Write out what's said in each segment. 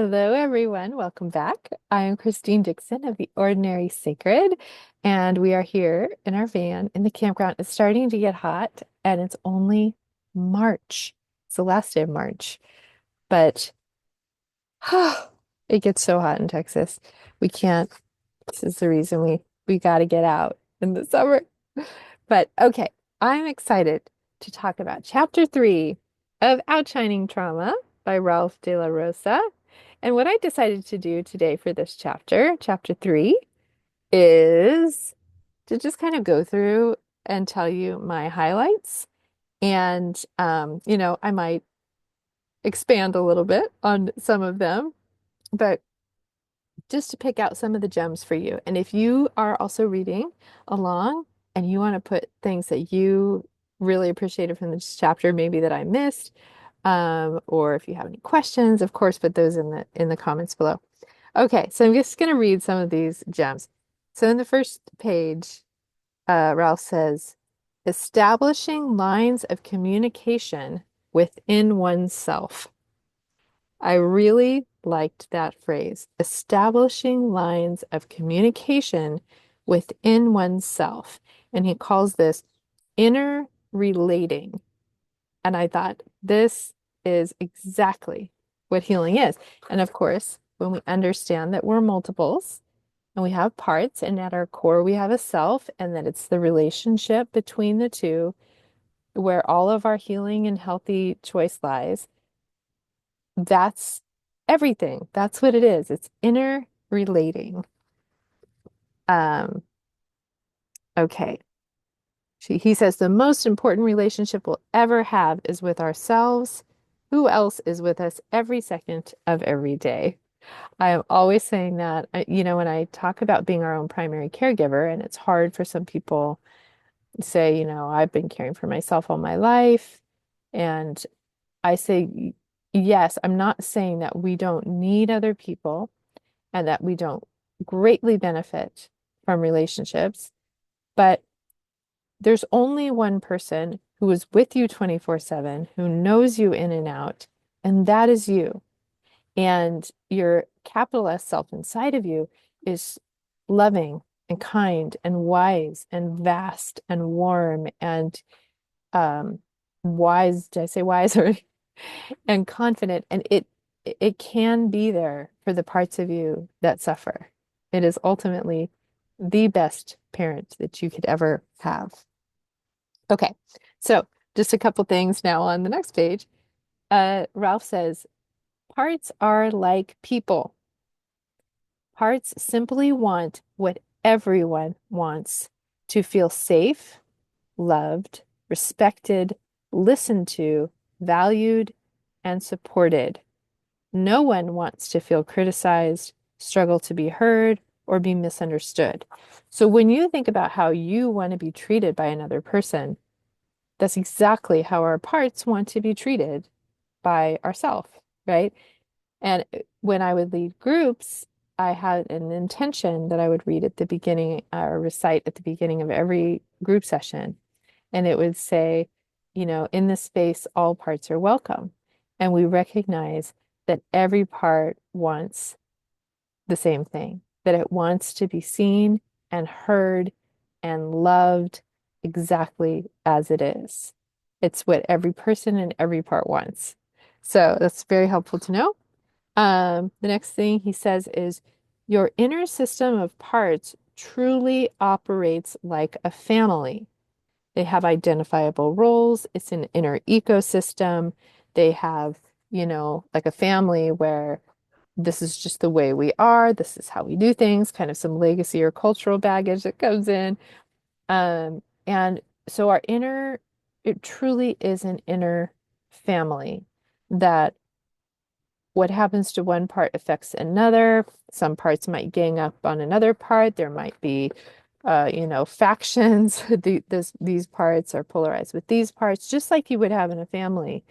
Hello, everyone. Welcome back. I am Christine Dixon of The Ordinary Sacred, and we are here in our van in the campground. It's starting to get hot, and it's only March. It's the last day of March, but it gets so hot in Texas. We can't. This is the reason we got to get out in the summer. But okay, I'm excited to talk about chapter 3 of Outshining Trauma by Ralph De La Rosa. And what I decided to do today for this chapter, chapter 3, is to just kind of go through and tell you my highlights. And, I might expand a little bit on some of them, but just to pick out some of the gems for you. And if you are also reading along and you want to put things that you really appreciated from this chapter, maybe that I missed, or if you have any questions, of course, put those in the comments below. Okay, so I'm just going to read some of these gems. So in the first page, Ralph says, establishing lines of communication within oneself. I really liked that phrase, establishing lines of communication within oneself. And he calls this inner relating. And I thought, this is exactly what healing is. And of course, when we understand that we're multiples and we have parts, and at our core, we have a self, and that it's the relationship between the two where all of our healing and healthy choice lies. That's everything. That's what it is. It's inner relating. Um, okay. He says the most important relationship we'll ever have is with ourselves. Who else is with us every second of every day? I am always saying that, when I talk about being our own primary caregiver, and it's hard for some people to say, I've been caring for myself all my life. And I say, yes, I'm not saying that we don't need other people and that we don't greatly benefit from relationships, but there's only one person who is with you 24/7, who knows you in and out, and that is you. And your capital S self inside of you is loving and kind and wise and vast and warm and wise. Did I say wise or and confident? And it can be there for the parts of you that suffer. It is ultimately the best parent that you could ever have. Okay, so just a couple things now on the next page. Ralph says, parts are like people. Parts simply want what everyone wants to feel safe, loved, respected, listened to, valued, and supported. No one wants to feel criticized, struggle to be heard, or be misunderstood. So when you think about how you want to be treated by another person, that's exactly how our parts want to be treated by ourselves, right? And when I would lead groups, I had an intention that I would read at the beginning or recite at the beginning of every group session. And it would say, in this space, all parts are welcome. And we recognize that every part wants the same thing, that it wants to be seen and heard and loved exactly as it is. It's what every person and every part wants. So that's very helpful to know. The next thing he says is your inner system of parts truly operates like a family. They have identifiable roles. It's an inner ecosystem. They have, like a family where this is just the way we are. This is how we do things, kind of some legacy or cultural baggage that comes in. And so it truly is an inner family that what happens to one part affects another. Some parts might gang up on another part. There might be, factions. These parts are polarized with these parts, just like you would have in a family,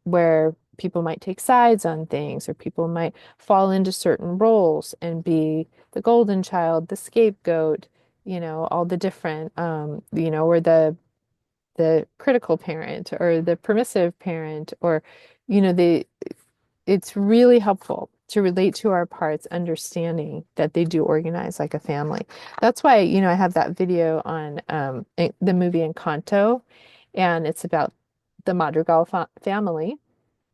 where people might take sides on things, or people might fall into certain roles and be the golden child, the scapegoat, all the different, or the critical parent or the permissive parent, or, the it's really helpful to relate to our parts, understanding that they do organize like a family. That's why, I have that video on the movie Encanto, and it's about the Madrigal family.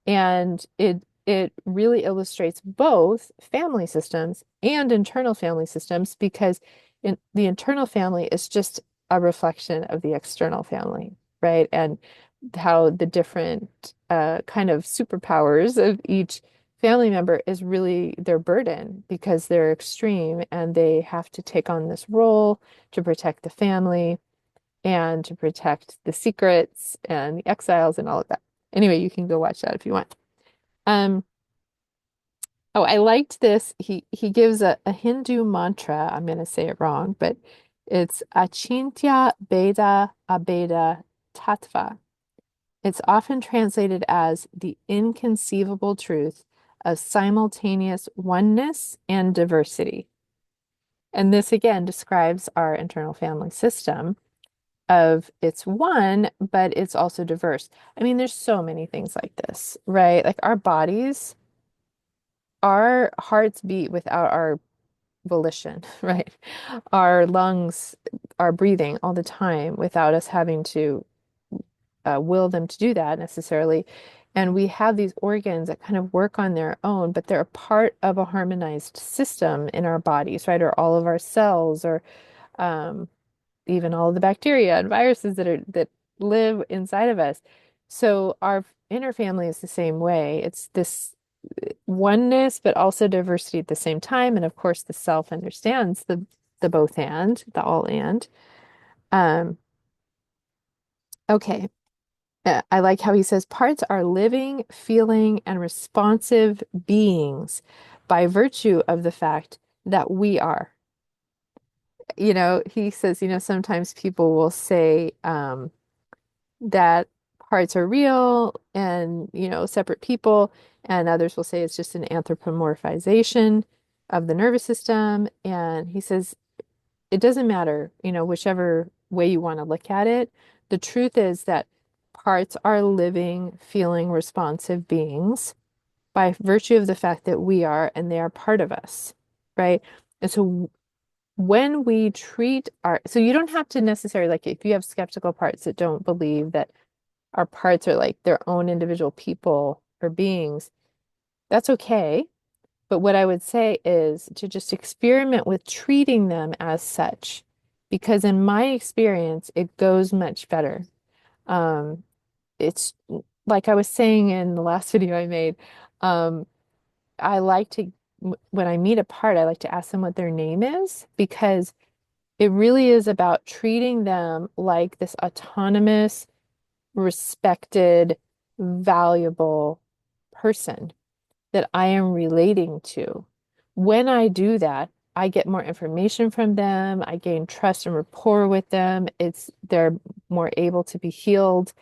And it really illustrates both family systems and internal family systems because the internal family is just a reflection of the external family, right? And how the different kind of superpowers of each family member is really their burden because they're extreme and they have to take on this role to protect the family and to protect the secrets and the exiles and all of that. Anyway, you can go watch that if you want. Um, oh, I liked this. He gives a Hindu mantra. I'm going to say it wrong, but it's Achintya Beda Abeda Tattva. It's often translated as the inconceivable truth of simultaneous oneness and diversity. And this again describes our internal family system of it's one, but it's also diverse. I mean, there's so many things like this, right? Like our hearts beat without our volition, right? Our lungs are breathing all the time without us having to will them to do that necessarily. And we have these organs that kind of work on their own, but they're a part of a harmonized system in our bodies, right? Or all of our cells, or um, even all of the bacteria and viruses that live inside of us. So our inner family is the same way. It's this oneness, but also diversity at the same time. And of course, the self understands the both and, the all and. Um, okay. I like how he says parts are living, feeling, and responsive beings by virtue of the fact that we are. He says, sometimes people will say, that parts are real and, separate people, and others will say it's just an anthropomorphization of the nervous system. And he says it doesn't matter, whichever way you want to look at it. The truth is that parts are living, feeling, responsive beings by virtue of the fact that we are, and they are part of us, right? And so when we treat so you don't have to necessarily, like, if you have skeptical parts that don't believe that our parts are like their own individual people or beings, that's okay. But what I would say is to just experiment with treating them as such, because in my experience, it goes much better. Um, it's like I was saying in the last video I made, um, I like to, when I meet a part, I like to ask them what their name is because it really is about treating them like this autonomous, respected, valuable person that I am relating to. When I do that, I get more information from them. I gain trust and rapport with them. They're more able to be healed.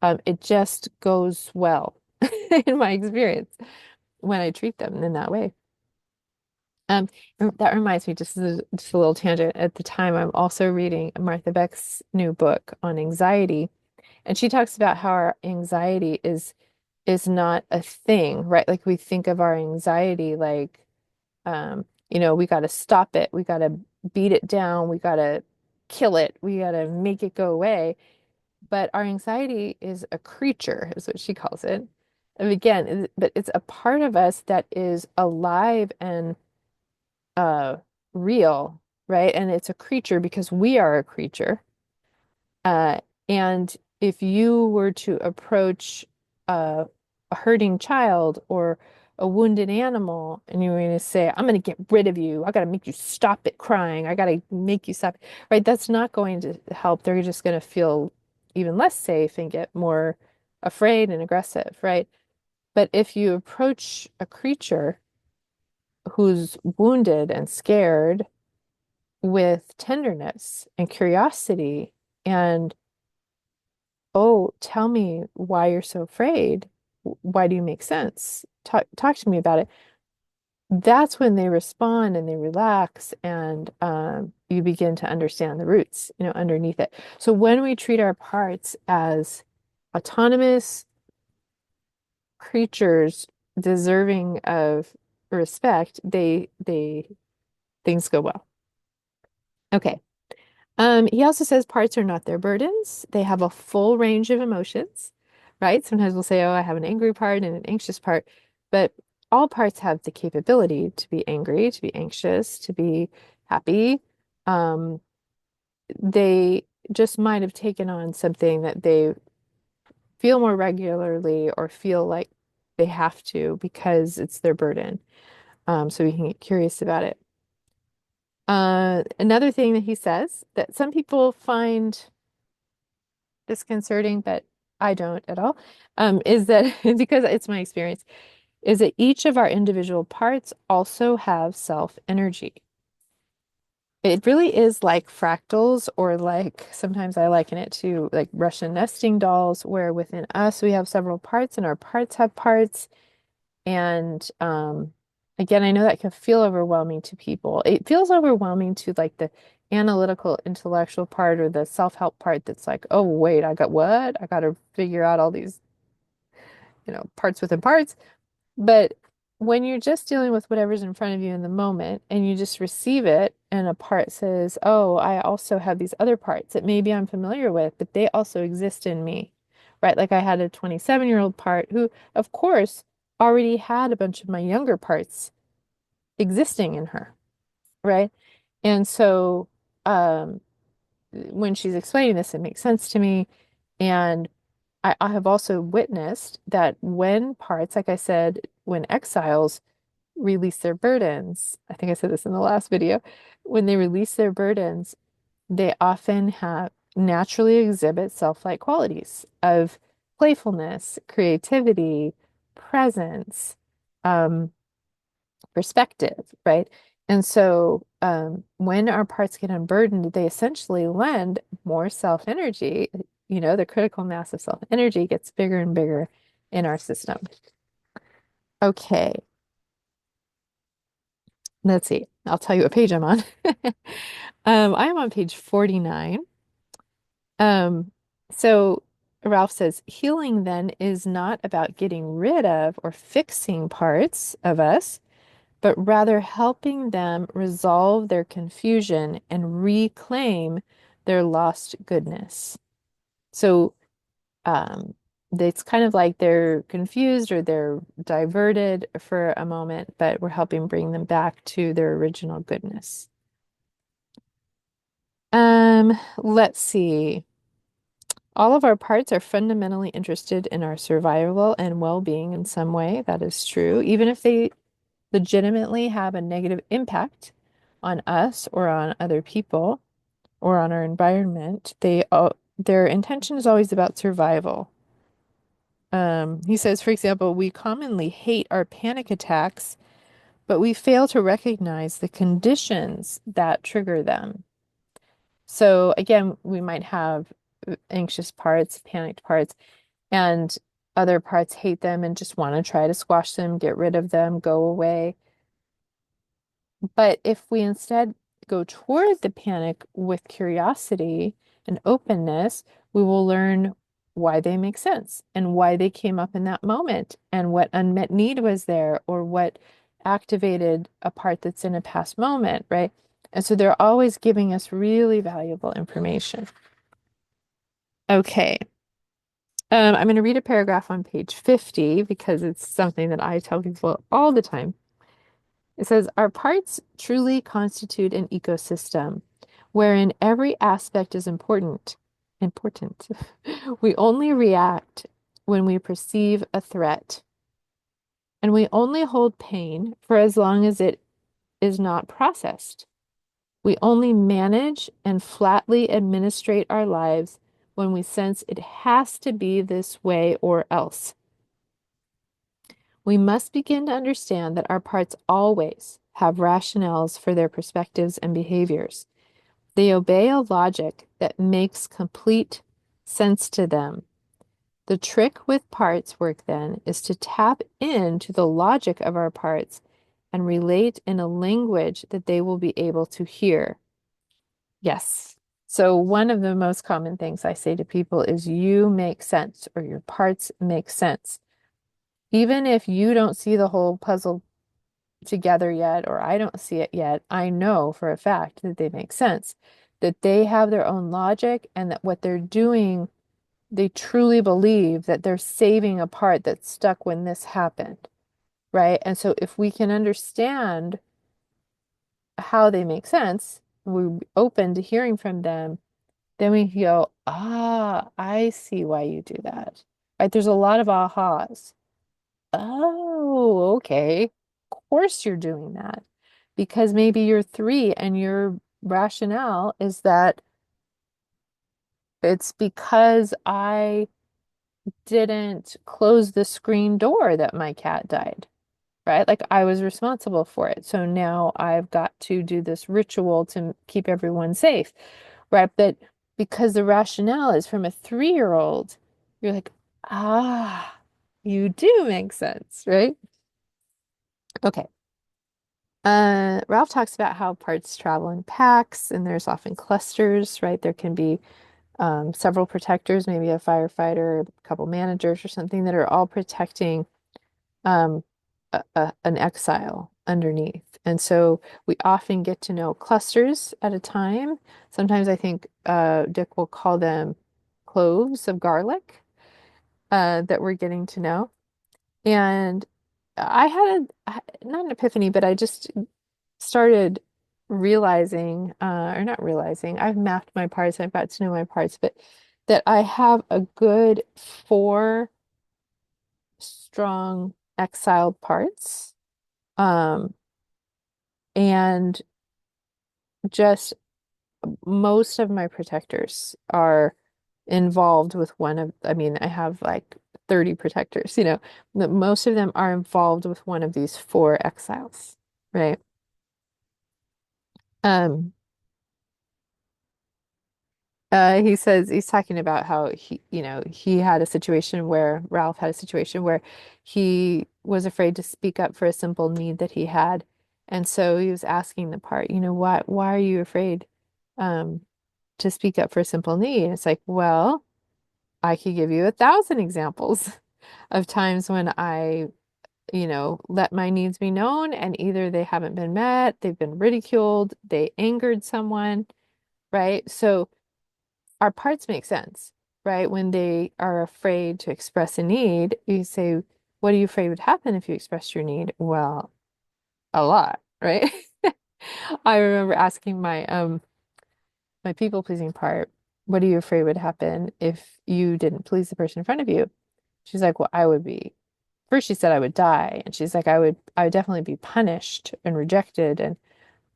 It just goes well in my experience when I treat them in that way. Um, that reminds me, just a little tangent. At the time, I'm also reading Martha Beck's new book on anxiety, and she talks about how our anxiety is not a thing, right? Like we think of our anxiety like, we got to stop it, we got to beat it down, we got to kill it, we got to make it go away. But our anxiety is a creature, is what she calls it. And again, but it's a part of us that is alive and uh real, right? And it's a creature because we are a creature. Uh, and if you were to approach a hurting child or a wounded animal and you were going to say, I'm going to get rid of you, I got to make you stop it crying, I got to make you stop, right? That's not going to help. They're just going to feel even less safe and get more afraid and aggressive, right? But if you approach a creature who's wounded and scared with tenderness and curiosity and, oh, tell me why you're so afraid. Why do you make sense? Talk to me about it. That's when they respond and they relax, and you begin to understand the roots, underneath it. So when we treat our parts as autonomous creatures deserving of respect, they things go well. Okay. He also says parts are not their burdens. They have a full range of emotions, right? Sometimes we'll say, oh, I have an angry part and an anxious part, but all parts have the capability to be angry, to be anxious, to be happy. Um, they just might have taken on something that they feel more regularly or feel like they have to because it's their burden. So we can get curious about it. Another thing that he says that some people find disconcerting, but I don't at all, is that because it's my experience, is that each of our individual parts also have self energy. It really is like fractals, or like sometimes I liken it to like Russian nesting dolls, where within us we have several parts and our parts have parts. And again, I know that can feel overwhelming to people. It feels overwhelming to like the analytical, intellectual part or the self-help part that's like, oh, wait, I got what? I got to figure out all these, parts within parts. But when you're just dealing with whatever's in front of you in the moment and you just receive it, and a part says, oh, I also have these other parts that maybe I'm familiar with, but they also exist in me, right? Like I had a 27-year-old part who, of course, already had a bunch of my younger parts existing in her, right? And so um, when she's explaining this, it makes sense to me. And I have also witnessed that when parts, like I said, when exiles release their burdens, I think I said this in the last video, when they release their burdens, they often have naturally exhibit self-like qualities of playfulness, creativity, presence, um, perspective, right? And so when our parts get unburdened, they essentially lend more self-energy. The critical mass of self-energy gets bigger and bigger in our system. Okay, let's see. I'll tell you what page I'm on. I am on page 49. Um, so Ralph says, healing then is not about getting rid of or fixing parts of us, but rather helping them resolve their confusion and reclaim their lost goodness. So um, it's kind of like they're confused or they're diverted for a moment, but we're helping bring them back to their original goodness. Let's see. All of our parts are fundamentally interested in our survival and well-being in some way. That is true, even if they legitimately have a negative impact on us or on other people or on our environment. Their intention is always about survival. He says, for example, we commonly hate our panic attacks, but we fail to recognize the conditions that trigger them. So again, we might have anxious parts, panicked parts, and other parts hate them and just want to try to squash them, get rid of them, go away. But if we instead go toward the panic with curiosity and openness, we will learn why they make sense and why they came up in that moment and what unmet need was there or what activated a part that's in a past moment, right? And so they're always giving us really valuable information. Okay. I'm going to read a paragraph on page 50 because it's something that I tell people all the time. It says, our parts truly constitute an ecosystem wherein every aspect is important. Important. We only react when we perceive a threat, and we only hold pain for as long as it is not processed. We only manage and flatly administrate our lives when we sense it has to be this way or else. We must begin to understand that our parts always have rationales for their perspectives and behaviors. They obey a logic that makes complete sense to them. The trick with parts work then is to tap into the logic of our parts and relate in a language that they will be able to hear. Yes. So one of the most common things I say to people is you make sense or your parts make sense. even if you don't see the whole puzzle together yet, or I don't see it yet, I know for a fact that they make sense, that they have their own logic, and that what they're doing, they truly believe that they're saving a part that's stuck when this happened, right? And so if we can understand how they make sense, we're open to hearing from them, then we go, ah, I see why you do that. Right? There's a lot of ahas. Oh, okay. Of course you're doing that. Because maybe you're three and your rationale is that it's because I didn't close the screen door that my cat died, right? Like I was responsible for it. So now I've got to do this ritual to keep everyone safe, right? But because the rationale is from a 3-year-old, you're like, ah, you do make sense, right? Okay. Ralph talks about how parts travel in packs and there's often clusters, right? There can be several protectors, maybe a firefighter, a couple managers or something that are all protecting um, an exile underneath. And so we often get to know clusters at a time. Sometimes I think Dick will call them cloves of garlic that we're getting to know. And I had not an epiphany, but I just started realizing, or not realizing, I've mapped my parts, I've got to know my parts, but that I have a good 4 strong exiled parts. Um, and just most of my protectors are involved with one of, I mean, I have like 30 protectors, that most of them are involved with one of these 4 exiles, right? Um, he says he's talking about how he had a situation where Ralph had a situation where he was afraid to speak up for a simple need that he had. And so he was asking the part, why are you afraid to speak up for a simple need? And it's like, well, I could give you 1,000 examples of times when I, let my needs be known and either they haven't been met, they've been ridiculed, they angered someone, right? So our parts make sense, right? When they are afraid to express a need, you say, what are you afraid would happen if you expressed your need? Well, a lot, right? I remember asking my people pleasing part, what are you afraid would happen if you didn't please the person in front of you? She's like, well, I would be first she said I would die, and she's like, I would definitely be punished and rejected. And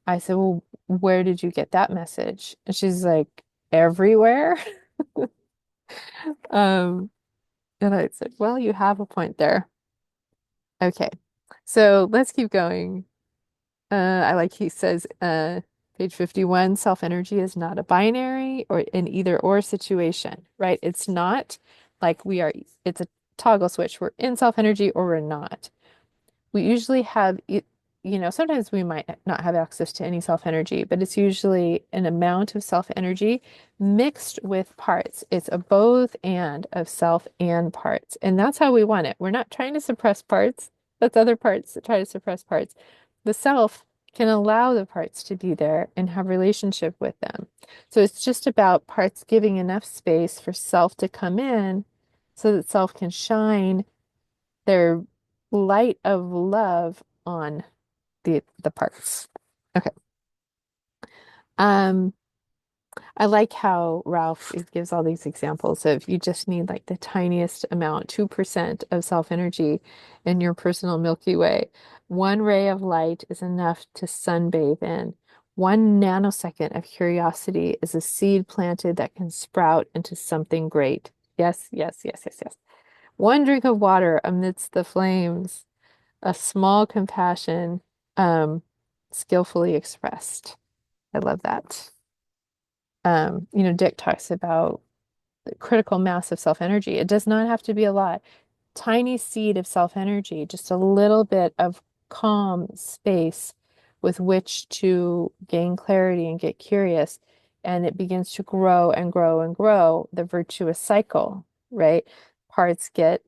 I said, well, where did you get that message? And she's like, everywhere. Um, And I said, well, you have a point there. Okay. So let's keep going. I like he says, page 51, self-energy is not a binary or an either or situation, right? It's not like it's a toggle switch. We're in self-energy or we're not. We usually have, sometimes we might not have access to any self-energy, but it's usually an amount of self-energy mixed with parts. It's a both and of self and parts. And that's how we want it. We're not trying to suppress parts. That's other parts that try to suppress parts. The self can allow the parts to be there and have relationship with them. So it's just about parts giving enough space for self to come in so that self can shine their light of love on the parts. Okay. Um, I like how Ralph gives all these examples of you just need like the tiniest amount, 2% of self-energy in your personal Milky Way. One ray of light is enough to sunbathe in. 1 nanosecond of curiosity is a seed planted that can sprout into something great. Yes, yes, yes, yes, yes. One drink of water amidst the flames, a small compassion, um, skillfully expressed. I love that. Dick talks about the critical mass of self-energy. It does not have to be a lot. Tiny seed of self-energy, just a little bit of calm space with which to gain clarity and get curious. And it begins to grow and grow and grow, the virtuous cycle, right? Parts get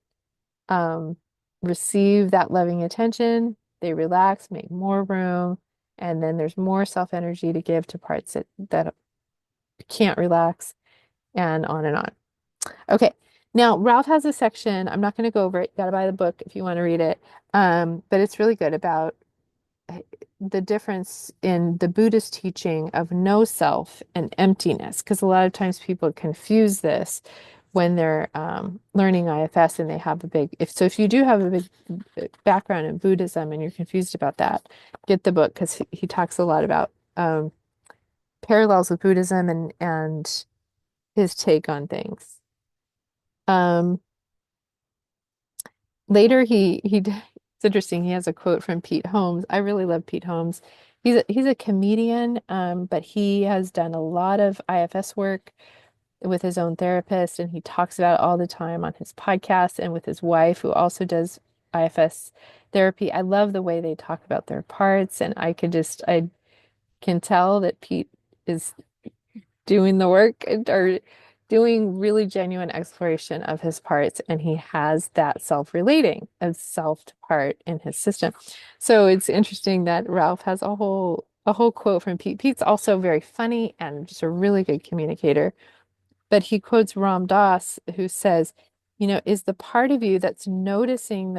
um, receive that loving attention, they relax, make more room, and then there's more self energy to give to parts that can't relax, and on and on. Okay, now Ralph has a section. I'm not going to go over it. You got to buy the book if you want to read it. But it's really good about the difference in the Buddhist teaching of no self and emptiness, because a lot of times people confuse this when they're learning IFS and they have a big, if you do have a big background in Buddhism and you're confused about that, get the book because he talks a lot about parallels with Buddhism and his take on things. Later, it's interesting. He has a quote from Pete Holmes. I really love Pete Holmes. He's a comedian, but he has done a lot of IFS work with his own therapist, and he talks about it all the time on his podcast and with his wife, who also does IFS therapy. I love the way they talk about their parts, and I can tell that Pete is doing the work or doing really genuine exploration of his parts, and he has that self-relating of self part in his system. So it's interesting that Ralph has a whole quote from Pete. Pete's also very funny and just a really good communicator. But he quotes Ram Dass, who says, is the part of you that's noticing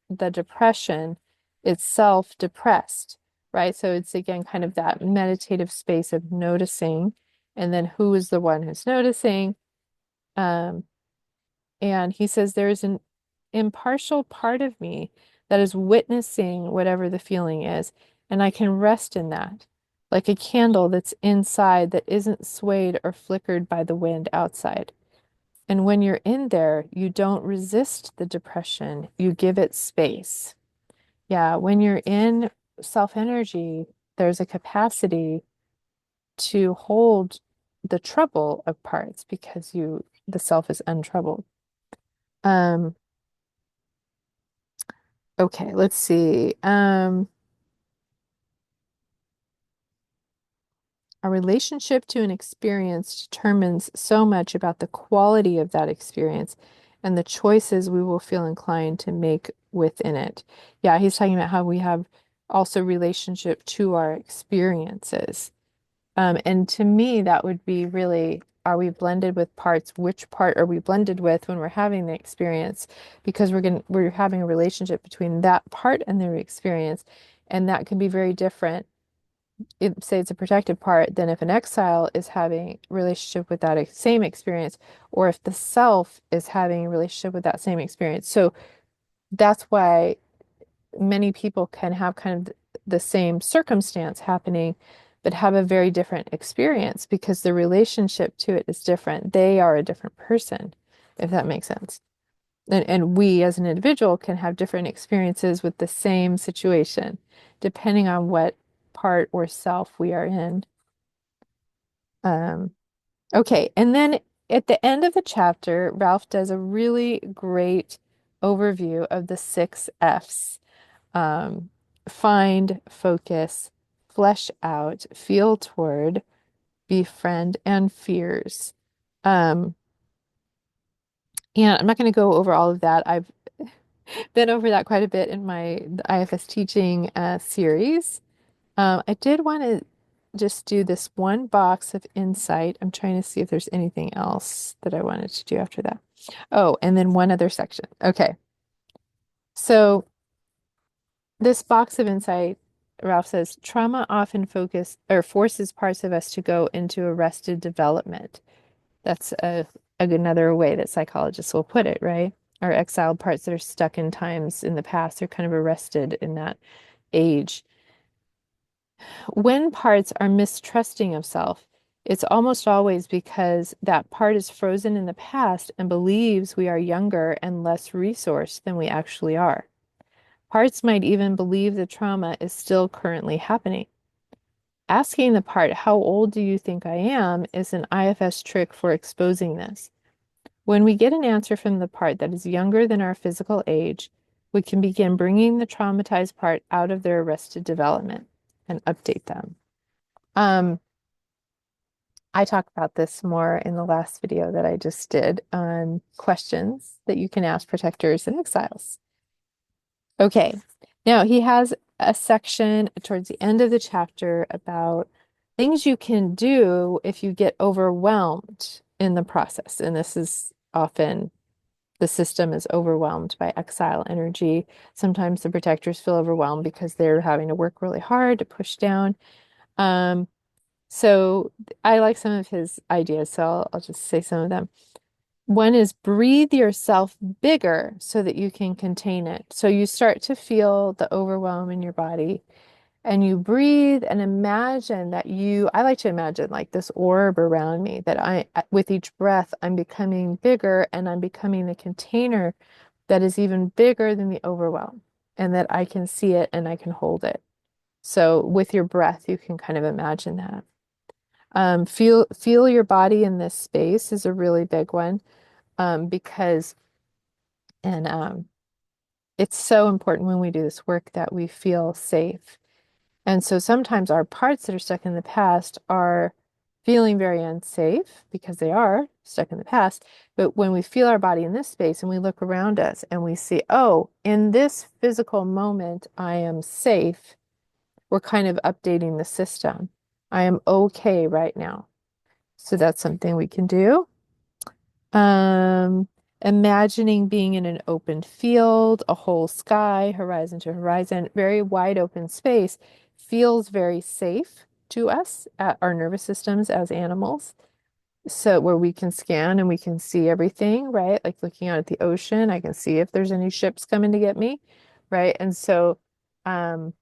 the depression itself depressed, right? So it's again kind of that meditative space of noticing, and then who is the one who's noticing? Um, and he says there is an impartial part of me that is witnessing whatever the feeling is, and I can rest in that, like a candle that's inside that isn't swayed or flickered by the wind outside. And when you're in there, you don't resist the depression, you give it space. Yeah, when you're in self energy, there's a capacity to hold the trouble of parts because the self is untroubled. Um, okay, let's see. Our relationship to an experience determines so much about the quality of that experience and the choices we will feel inclined to make within it. Yeah, he's talking about how we have also relationship to our experiences. And to me, that would be really, are we blended with parts? Which part are we blended with when we're having the experience? Because we're having a relationship between that part and the experience, and that can be very different. Say it's a protected part, than if an exile is having relationship with that same experience, or if the self is having a relationship with that same experience. So that's why many people can have kind of the same circumstance happening, but have a very different experience because the relationship to it is different. They are a different person, if that makes sense. And we as an individual can have different experiences with the same situation, depending on what part or self we are in. Um, okay, and then at the end of the chapter, Ralph does a really great overview of the 6 F's. Um, find, focus, flesh out, feel toward, befriend, and fears. Um, and I'm not going to go over all of that. I've been over that quite a bit in the IFS teaching series. I did want to just do this one box of insight. I'm trying to see if there's anything else that I wanted to do after that. Oh, and then one other section. Okay. So this box of insight, Ralph says, trauma often forces parts of us to go into arrested development. That's another way that psychologists will put it, right? Our exiled parts that are stuck in times in the past, they're kind of arrested in that age. When parts are mistrusting of self, it's almost always because that part is frozen in the past and believes we are younger and less resourced than we actually are. Parts might even believe the trauma is still currently happening. Asking the part, "How old do you think I am?" is an IFS trick for exposing this. When we get an answer from the part that is younger than our physical age, we can begin bringing the traumatized part out of their arrested development and update them. I talked about this more in the last video that I just did on questions that you can ask protectors and exiles. Okay. Now he has a section towards the end of the chapter about things you can do if you get overwhelmed in the process. And this is often the system is overwhelmed by exile energy. Sometimes the protectors feel overwhelmed because they're having to work really hard to push down. Um, so I like some of his ideas, so I'll just say some of them. One is breathe yourself bigger so that you can contain it. So you start to feel the overwhelm in your body and you breathe and imagine that I like to imagine like this orb around me that with each breath, I'm becoming bigger and I'm becoming the container that is even bigger than the overwhelm and that I can see it and I can hold it. So with your breath, you can kind of imagine that. Feel your body in this space is a really big one because and it's so important when we do this work that we feel safe. And so sometimes our parts that are stuck in the past are feeling very unsafe because they are stuck in the past. But when we feel our body in this space and we look around us and we see, oh, in this physical moment, I am safe, we're kind of updating the system. I am okay right now. So that's something we can do. Um, Imagining being in an open field, a whole sky, horizon to horizon, very wide open space feels very safe to us at our nervous systems as animals. So where we can scan and we can see everything, right? Like looking out at the ocean, I can see if there's any ships coming to get me, right? And so um,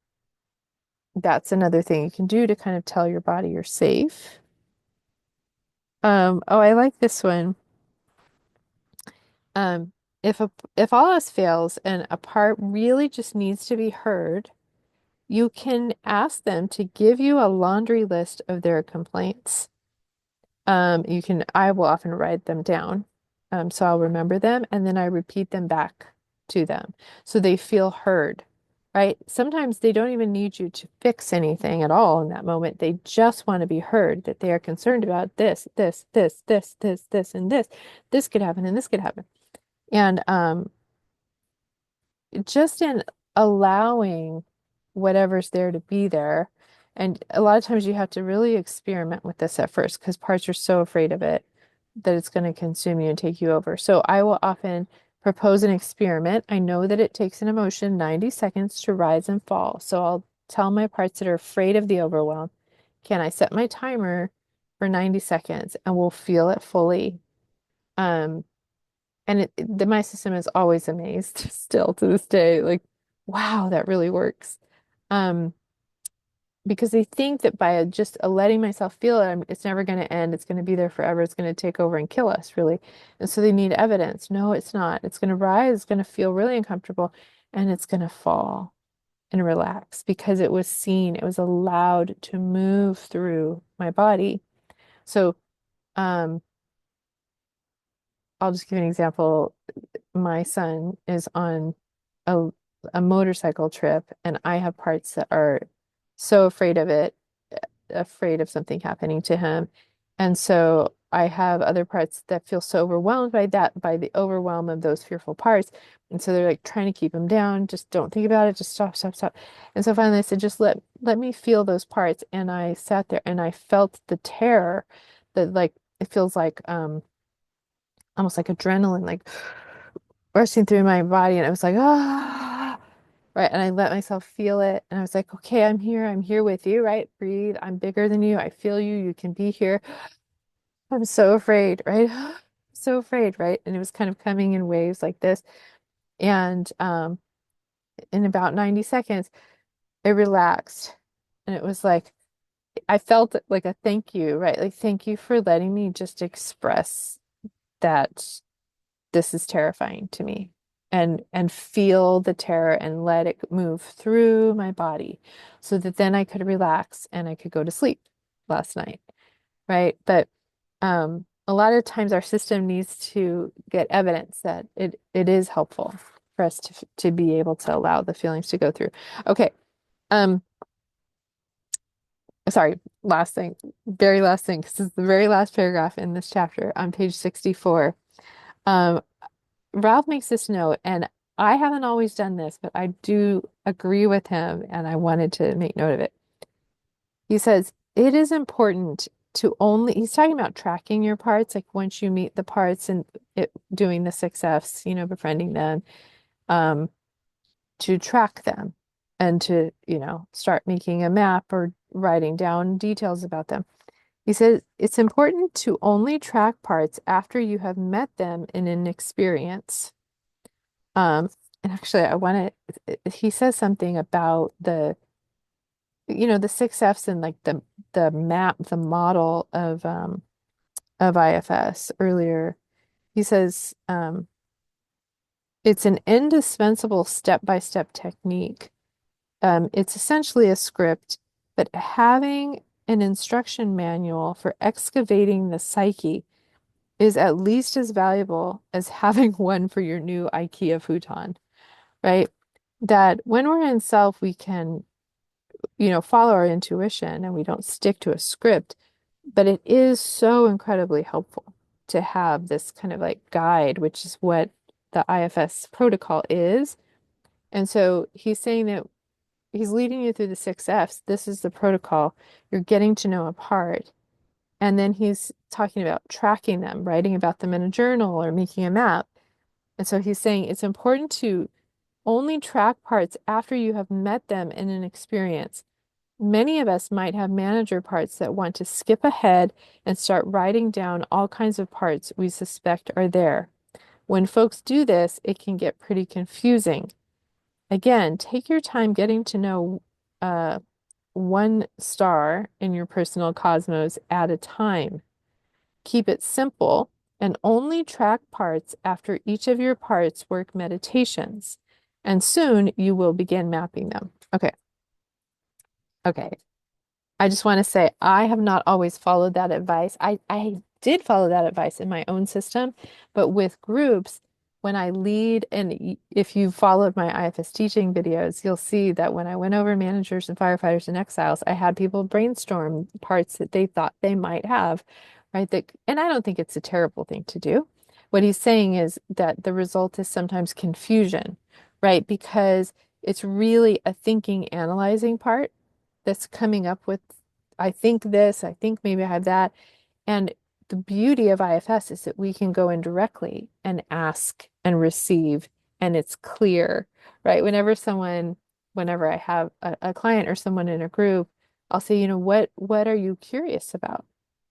that's another thing you can do to kind of tell your body you're safe. Oh, I like this one. Um, if all else fails and a part really just needs to be heard, you can ask them to give you a laundry list of their complaints. I will often write them down. So I'll remember them and then I repeat them back to them so they feel heard, right? Sometimes they don't even need you to fix anything at all in that moment. They just want to be heard that they are concerned about this, this, this, this, this, this, and this. This could happen and this could happen. And just in allowing whatever's there to be there. And a lot of times you have to really experiment with this at first because parts are so afraid of it that it's going to consume you and take you over. So I will often propose an experiment. I know that it takes an emotion 90 seconds to rise and fall. So I'll tell my parts that are afraid of the overwhelm, can I set my timer for 90 seconds and we'll feel it fully? Um, and my system is always amazed still to this day, like, wow, that really works. Um, because they think that by just letting myself feel it, it's never going to end. It's going to be there forever. It's going to take over and kill us, really. And so they need evidence. No, it's not. It's going to rise. It's going to feel really uncomfortable, and it's going to fall and relax because it was seen. It was allowed to move through my body. So, um, I'll just give an example. My son is on a, a motorcycle trip, and I have parts that are so afraid of it, afraid of something happening to him. And so I have other parts that feel so overwhelmed by that, by the overwhelm of those fearful parts. And so they're like trying to keep him down. Just don't think about it. Just stop, stop, stop. And so finally I said, just let me feel those parts. And I sat there and I felt the terror that like it feels like almost like adrenaline, like rushing through my body. And I was like, ah, right. And I let myself feel it. And I was like, okay, I'm here with you, right? Breathe. I'm bigger than you. I feel you. You can be here. I'm so afraid, right? So afraid, right? And it was kind of coming in waves like this. And in about 90 seconds, it relaxed. And it was like, I felt like a thank you, right? Like, thank you for letting me just express that this is terrifying to me and feel the terror and let it move through my body so that then I could relax and I could go to sleep last night, right? But a lot of times our system needs to get evidence that it is helpful for us to be able to allow the feelings to go through. Okay. Um, Sorry, last thing, very last thing, because this is the very last paragraph in this chapter on page 64. Um, Ralph makes this note, and I haven't always done this, but I do agree with him, and I wanted to make note of it. He says it is important to only, he's talking about tracking your parts, like once you meet the parts and doing the 6 Fs, befriending them, um, to track them and to, start making a map or writing down details about them. He says it's important to only track parts after you have met them in an experience. Um, and actually, he says something about the 6 Fs and like the map, the model of IFS earlier. He says it's an indispensable step-by-step technique. It's essentially a script, but having an instruction manual for excavating the psyche is at least as valuable as having one for your new IKEA futon, right? That when we're in self, we can, follow our intuition and we don't stick to a script, but it is so incredibly helpful to have this kind of like guide, which is what the IFS protocol is. And so he's saying that he's leading you through the 6 Fs. This is the protocol. You're getting to know a part. And then he's talking about tracking them, writing about them in a journal or making a map. And so he's saying it's important to only track parts after you have met them in an experience. Many of us might have manager parts that want to skip ahead and start writing down all kinds of parts we suspect are there. When folks do this, it can get pretty confusing. Again, take your time getting to know uh, one star in your personal cosmos at a time. Keep it simple and only track parts after each of your parts work meditations. And soon you will begin mapping them. Okay. Okay. I just want to say I have not always followed that advice. I did follow that advice in my own system, but with groups, when I lead, and if you followed my IFS teaching videos, you'll see that when I went over managers and firefighters and exiles, I had people brainstorm parts that they thought they might have, right? And I don't think it's a terrible thing to do. What he's saying is that the result is sometimes confusion, right? Because it's really a thinking, analyzing part that's coming up with, I think this, I think maybe I have that. And the beauty of IFS is that we can go in directly and ask and receive, and it's clear, right? Whenever I have a client or someone in a group, I'll say, what are you curious about?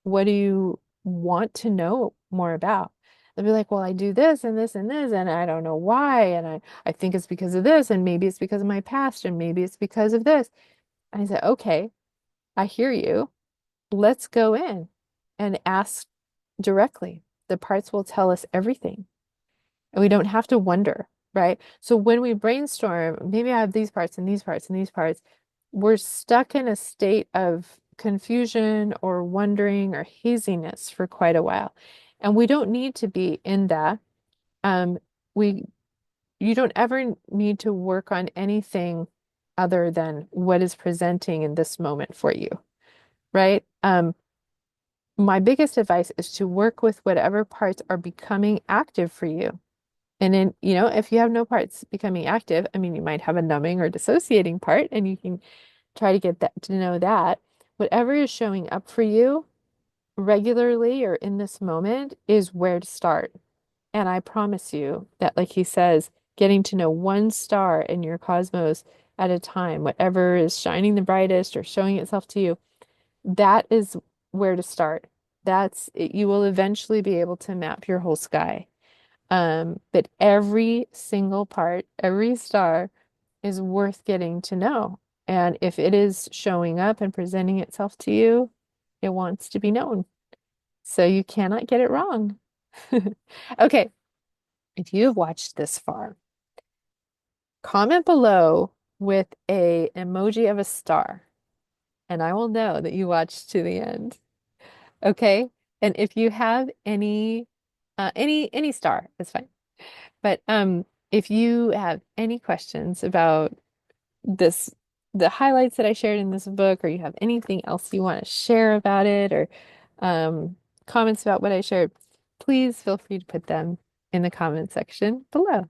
What do you want to know more about? They'll be like, well, I do this and this and this, and I don't know why. And I think it's because of this, and maybe it's because of my past, and maybe it's because of this. And I said, okay, I hear you. Let's go in and ask directly. The parts will tell us everything. And we don't have to wonder, right? So when we brainstorm, maybe I have these parts and these parts and these parts, we're stuck in a state of confusion or wondering or haziness for quite a while. And we don't need to be in that. Um, we you don't ever need to work on anything other than what is presenting in this moment for you, right? My biggest advice is to work with whatever parts are becoming active for you. And then, if you have no parts becoming active, I mean, you might have a numbing or dissociating part, and you can try to get that to know that. Whatever is showing up for you regularly or in this moment is where to start. And I promise you that, like he says, getting to know one star in your cosmos at a time, whatever is shining the brightest or showing itself to you, that is where to start. You will eventually be able to map your whole sky. But every single part, every star is worth getting to know. And if it is showing up and presenting itself to you, it wants to be known. So you cannot get it wrong. Okay, if you have watched this far, comment below with a emoji of a star, and I will know that you watched to the end. Okay? And if you have any star, that's fine. But if you have any questions about this, the highlights that I shared in this book, or you have anything else you want to share about it, or um, comments about what I shared, please feel free to put them in the comment section below.